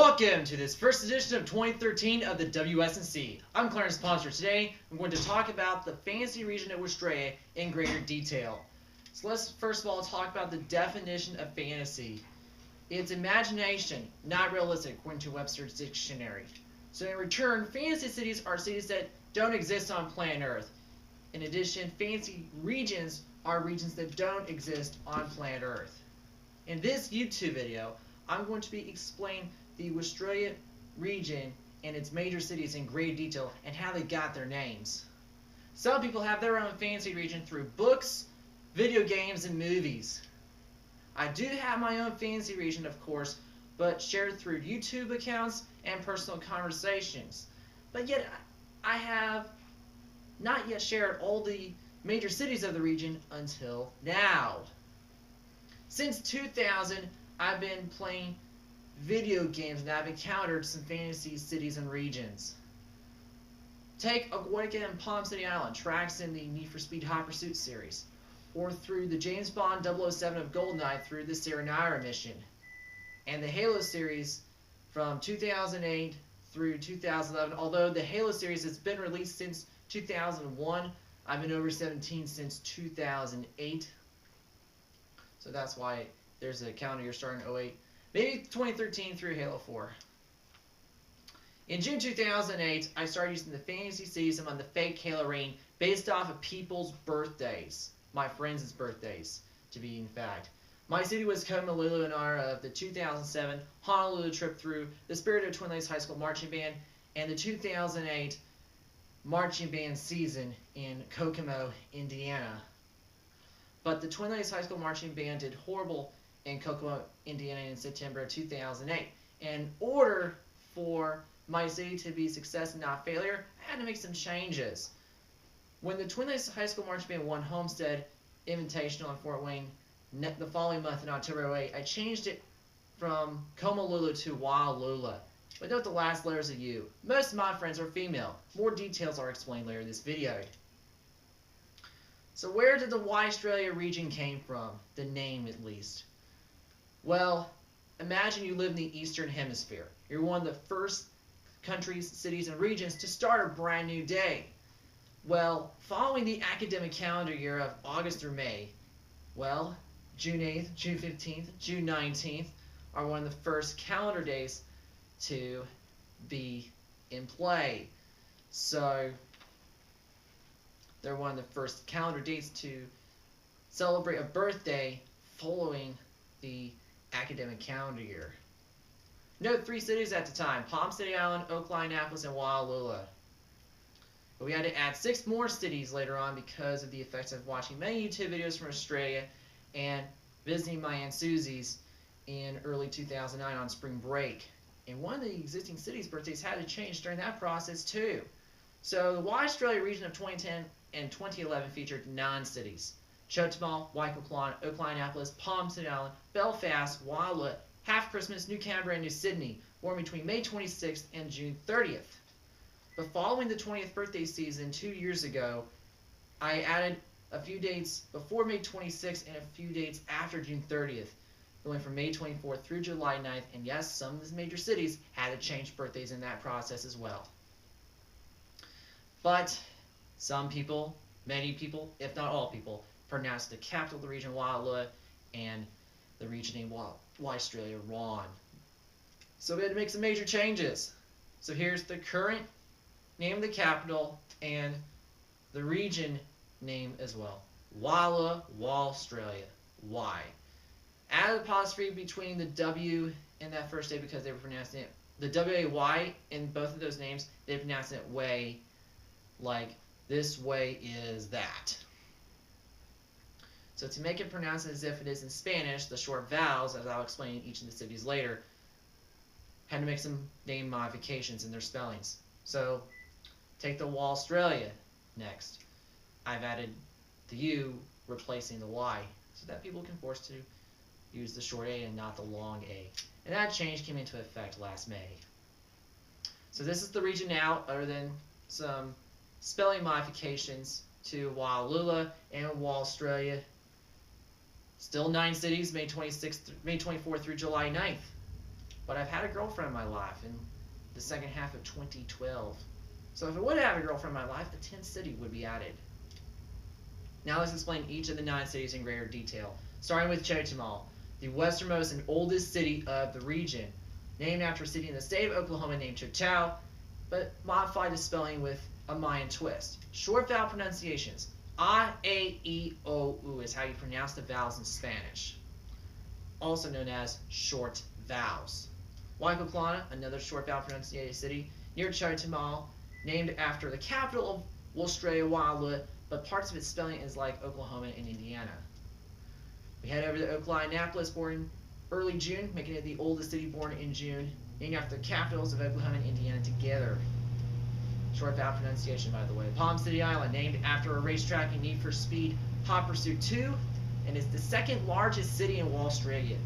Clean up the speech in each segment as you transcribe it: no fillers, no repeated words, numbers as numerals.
Welcome to this first edition of 2013 of the WSNC. I'm Clarence Ponser. Today, I'm going to talk about the fantasy region of Waustralia in greater detail. So let's first of all talk about the definition of fantasy. It's imagination, not realistic, according to Webster's dictionary. So in return, fantasy cities are cities that don't exist on planet Earth. In addition, fantasy regions are regions that don't exist on planet Earth. In this YouTube video, I'm going to be explaining the Waustralia region and its major cities in great detail and how they got their names. Some people have their own fantasy region through books, video games, and movies. I do have my own fantasy region, of course, but shared through YouTube accounts and personal conversations. But yet, I have not yet shared all the major cities of the region until now. Since 2000, I've been playing video games and I've encountered some fantasy cities and regions. Take Aguatica and Palm City Island, tracks in the Need for Speed Hot Pursuit series, or through the James Bond 007 of GoldenEye through the Serenira mission, and the Halo series from 2008 through 2011. Although the Halo series has been released since 2001, I've been over 17 since 2008, so that's why there's a calendar year starting in 08. Maybe 2013 through Halo 4. In June 2008, I started using the fantasy cities among the fake Halo rating based off of people's birthdays. My friends' birthdays, to be in fact. My city was Honolulu in honor of the 2007 Honolulu trip through the Spirit of Twin Lakes High School Marching Band and the 2008 marching band season in Kokomo, Indiana. But the Twin Lakes High School Marching Band did horrible in Kokomo, Indiana in September of 2008. In order for my city to be success and not failure, I had to make some changes. When the Twin Lakes High School Marching Band won Homestead Invitational in Fort Wayne the following month in October 2008, I changed it from Komolulu to Waustralia. But note the last letters of U. Most of my friends are female. More details are explained later in this video. So where did the Waustralia region came from? The name, at least. Well, imagine you live in the Eastern Hemisphere. You're one of the first countries, cities, and regions to start a brand new day. Well, following the academic calendar year of August through May, well, June 8th, June 15th, June 19th are one of the first calendar days to be in play. So, they're one of the first calendar dates to celebrate a birthday following the academic calendar year. Note 3 cities at the time: Palm City Island, Oakland, Annapolis, and Waustralia. But we had to add 6 more cities later on because of the effects of watching many YouTube videos from Australia and visiting my Aunt Susie's in early 2009 on spring break. And one of the existing cities' birthdays had to change during that process too. So the Waustralia region of 2010 and 2011 featured 9 cities: Chotemal, Waikouklon, Oakland, Annapolis, Palm City Island, Belfast, Waustralia, Half Christmas, New Canberra, and New Sydney, born between May 26th and June 30th. But following the 20th birthday season 2 years ago, I added a few dates before May 26th and a few dates after June 30th, going from May 24th through July 9th, and yes, some of the major cities had to change birthdays in that process as well. But some people, many people, if not all people, pronounce the capital of the region Waustralia and the region named Waustralia wrong. So we had to make some major changes. So here's the current name of the capital and the region name as well. Waustralia. Why? Add an apostrophe between the W and that first A because they were pronouncing it, the W-A-Y in both of those names, they pronounce it way, like this way is that. So to make it pronounce as if it is in Spanish, the short vowels, as I'll explain in each of the cities later, had to make some name modifications in their spellings. So take the Waustralia next. I've added the U replacing the Y so that people can force to use the short A and not the long A. And that change came into effect last May. So this is the region now, other than some spelling modifications to Waustralia and Waustralia. Still 9 cities, May 24th through July 9th. but I've had a girlfriend in my life in the second half of 2012. So if I would have a girlfriend in my life, a 10th city would be added. Now let's explain each of the 9 cities in greater detail, starting with Chetumal, the westernmost and oldest city of the region, named after a city in the state of Oklahoma named Choctaw, but modified the spelling with a Mayan twist. Short vowel pronunciations. I, A, E, O, U is how you pronounce the vowels in Spanish, also known as short vowels. Waikoclana, another short vowel pronunciated city near Chetumal, named after the capital of Waustralia, Waustralia, but parts of its spelling is like Oklahoma and Indiana. We head over to Oklahonapolis, born early June, making it the oldest city born in June, named after the capitals of Oklahoma and Indiana together. Short vowel pronunciation, by the way. Palm City Island, named after a racetrack in Need for Speed Hot Pursuit 2, and is the second largest city in Waustralia.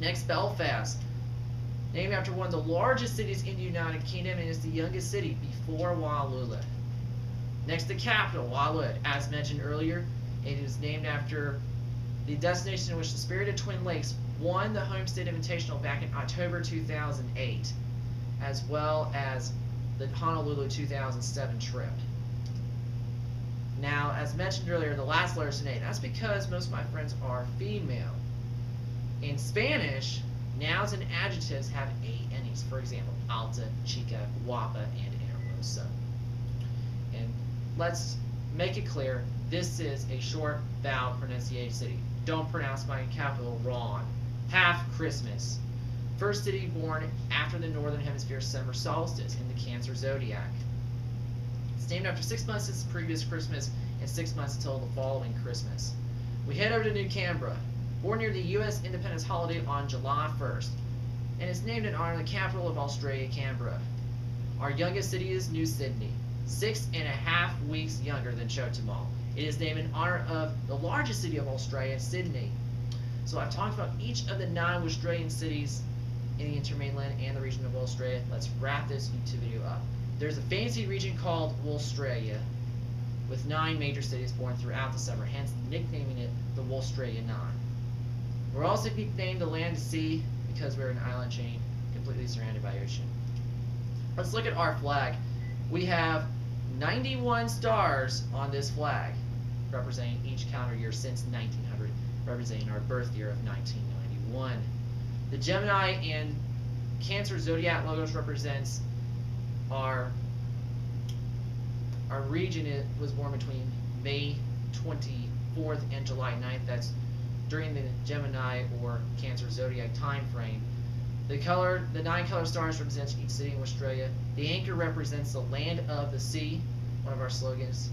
Next, Belfast, named after one of the largest cities in the United Kingdom, and is the youngest city before Wailua. Next, the capital, Wailua. As mentioned earlier, it is named after the destination in which the Spirited Twin Lakes won the Homestead Invitational back in October 2008, as well as the Honolulu 2007 trip. Now, as mentioned earlier, the last letter is an A. That's because most of my friends are female. In Spanish, nouns and adjectives have A endings. For example, alta, chica, guapa, and hermosa. And let's make it clear, this is a short vowel pronunciated city. Don't pronounce my capital wrong. Half Christmas. First city born after the Northern Hemisphere summer solstice in the Cancer zodiac. It's named after 6 months since the previous Christmas and 6 months until the following Christmas. We head over to New Canberra, born near the U.S. Independence holiday on July 1st, and it's named in honor of the capital of Australia, Canberra. Our youngest city is New Sydney, 6.5 weeks younger than Chetumal. It is named in honor of the largest city of Australia, Sydney. So I've talked about each of the 9 Australian cities in the intermainland and the region of Waustralia. Let's wrap this YouTube video up. There's a fancy region called Waustralia with 9 major cities born throughout the summer, hence nicknaming it the Waustralia 9. We're also nicknamed the land to sea because we're an island chain completely surrounded by ocean. Let's look at our flag. We have 91 stars on this flag, representing each calendar year since 1900, representing our birth year of 1991. The Gemini and Cancer zodiac logos represents our region. It was born between May 24th and July 9th. That's during the Gemini or Cancer zodiac time frame. The 9 color stars represents each city in Australia. The anchor represents the land of the sea, one of our slogans.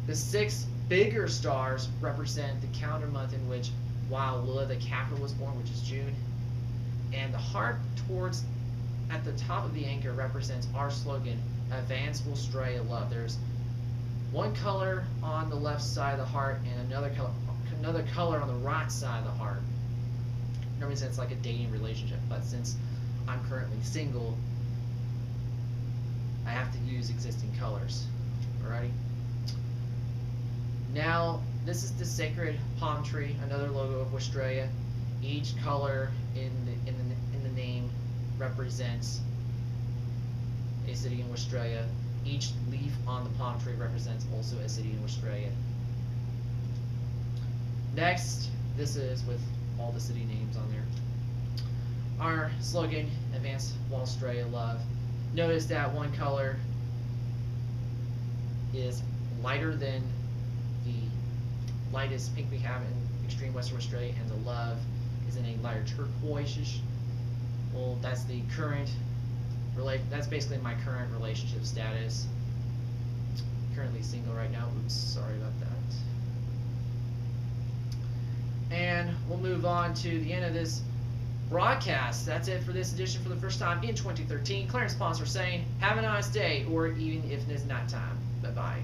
The 6 bigger stars represent the calendar month in which Wailua, the capital, was born, which is June. And the heart at the top of the anchor represents our slogan, Advance Australia Love. There's one color on the left side of the heart and another color on the right side of the heart. Normally it's like a dating relationship, but since I'm currently single, I have to use existing colors. Alrighty. Now, this is the sacred palm tree, another logo of Australia. Each color in the name represents a city in Australia. Each leaf on the palm tree represents also a city in Australia. Next, this is with all the city names on there. Our slogan, Advance Waustralia Love. Notice that one color is lighter than the lightest pink we have in extreme Western Australia, and the love is in a lighter turquoise-ish. Well, that's the current that's basically my current relationship status. Currently single right now. Oops, sorry about that. And we'll move on to the end of this broadcast. That's it for this edition for the first time in 2013. Clarence Sponsor saying, have a nice day, or even if it is not time. Bye-bye.